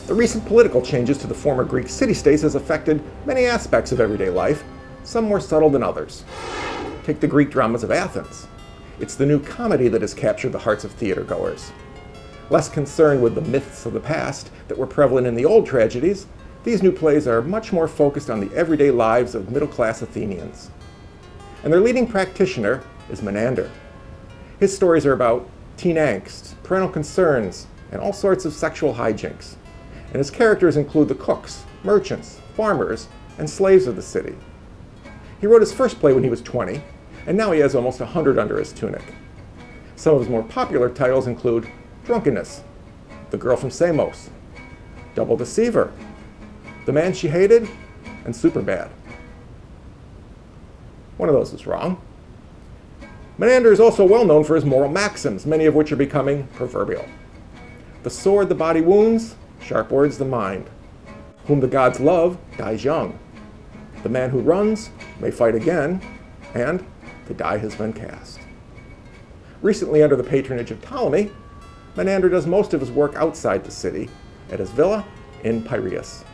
The recent political changes to the former Greek city-states has affected many aspects of everyday life, some more subtle than others. Take the Greek dramas of Athens. It's the new comedy that has captured the hearts of theatergoers. Less concerned with the myths of the past that were prevalent in the old tragedies, these new plays are much more focused on the everyday lives of middle-class Athenians. And their leading practitioner is Menander. His stories are about teen angst, parental concerns, and all sorts of sexual hijinks. And his characters include the cooks, merchants, farmers, and slaves of the city. He wrote his first play when he was 20, and now he has almost 100 under his tunic. Some of his more popular titles include Drunkenness, The Girl from Samos, Double Deceiver, The Man She Hated, and Superbad. One of those is wrong. Menander is also well known for his moral maxims, many of which are becoming proverbial. The sword the body wounds, sharp words the mind. Whom the gods love dies young. The man who runs may fight again, and the die has been cast. Recently, under the patronage of Ptolemy, Menander does most of his work outside the city, at his villa in Piraeus.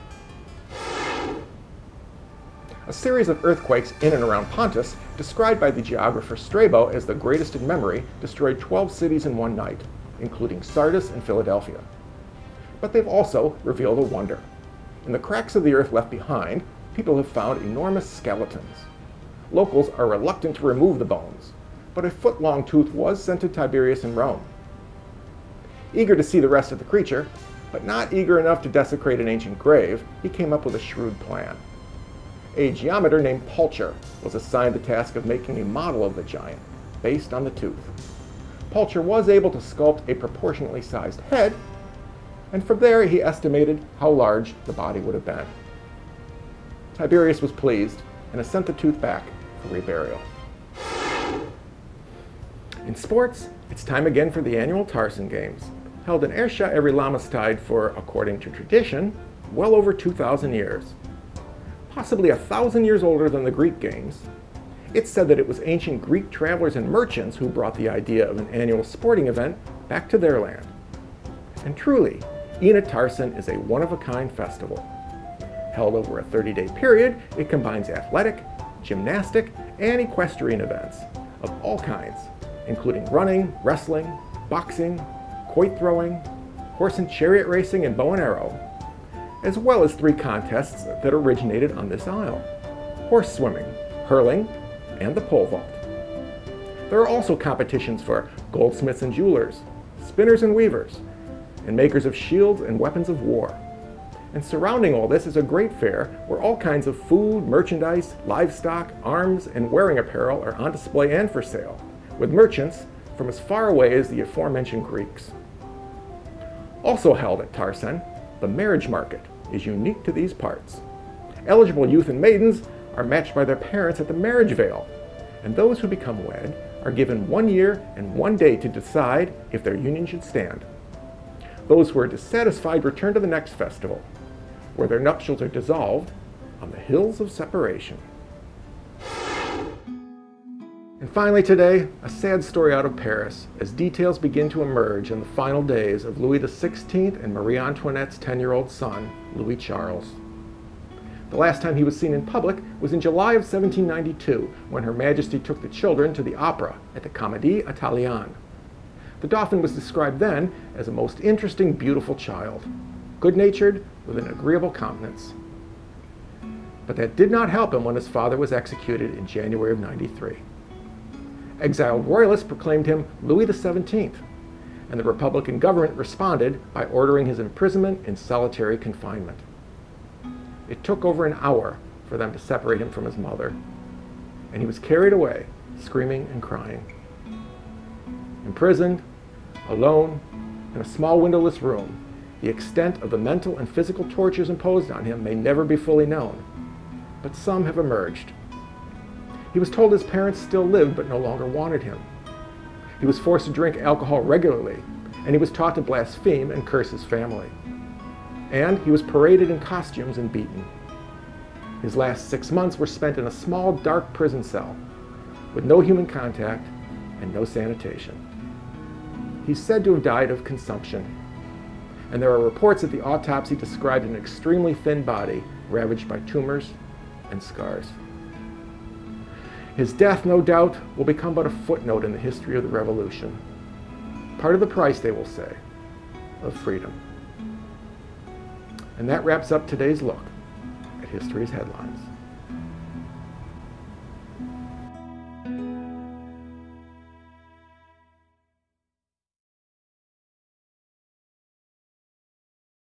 A series of earthquakes in and around Pontus, described by the geographer Strabo as the greatest in memory, destroyed 12 cities in one night, including Sardis and Philadelphia. But they've also revealed a wonder. In the cracks of the earth left behind, people have found enormous skeletons. Locals are reluctant to remove the bones, but a foot-long tooth was sent to Tiberius in Rome. Eager to see the rest of the creature, but not eager enough to desecrate an ancient grave, he came up with a shrewd plan. A geometer named Pulcher was assigned the task of making a model of the giant, based on the tooth. Pulcher was able to sculpt a proportionately sized head, and from there he estimated how large the body would have been. Tiberius was pleased and has sent the tooth back for reburial. In sports, it's time again for the annual Tarsen Games, held in Ersha every Lamastide for, according to tradition, well over 2,000 years. Possibly 1,000 years older than the Greek Games. It's said that it was ancient Greek travelers and merchants who brought the idea of an annual sporting event back to their land. And truly, Ina Tarsen is a one-of-a-kind festival. Held over a 30-day period, it combines athletic, gymnastic, and equestrian events of all kinds, including running, wrestling, boxing, quoit throwing, horse and chariot racing, and bow and arrow, as well as 3 contests that originated on this isle: horse swimming, hurling, and the pole vault. There are also competitions for goldsmiths and jewelers, spinners and weavers, and makers of shields and weapons of war. And surrounding all this is a great fair where all kinds of food, merchandise, livestock, arms, and wearing apparel are on display and for sale, with merchants from as far away as the aforementioned Greeks. Also held at Tarsen, the marriage market is unique to these parts. Eligible youth and maidens are matched by their parents at the marriage veil, and those who become wed are given 1 year and 1 day to decide if their union should stand. Those who are dissatisfied return to the next festival, where their nuptials are dissolved on the hills of separation. And finally today, a sad story out of Paris, as details begin to emerge in the final days of Louis XVI and Marie Antoinette's 10-year-old son, Louis Charles. The last time he was seen in public was in July of 1792, when Her Majesty took the children to the opera at the Comédie Italienne. The Dauphin was described then as a most interesting, beautiful child, good-natured, with an agreeable countenance. But that did not help him when his father was executed in January of '93. Exiled royalists proclaimed him Louis XVII, and the Republican government responded by ordering his imprisonment in solitary confinement. It took over an hour for them to separate him from his mother, and he was carried away, screaming and crying. Imprisoned, alone, in a small windowless room, the extent of the mental and physical tortures imposed on him may never be fully known, but some have emerged. He was told his parents still lived but no longer wanted him. He was forced to drink alcohol regularly, and he was taught to blaspheme and curse his family. And he was paraded in costumes and beaten. His last 6 months were spent in a small, dark prison cell, with no human contact and no sanitation. He's said to have died of consumption. and there are reports that the autopsy described an extremely thin body ravaged by tumors and scars. His death, no doubt, will become but a footnote in the history of the revolution. Part of the price, they will say, of freedom. And that wraps up today's look at history's headlines.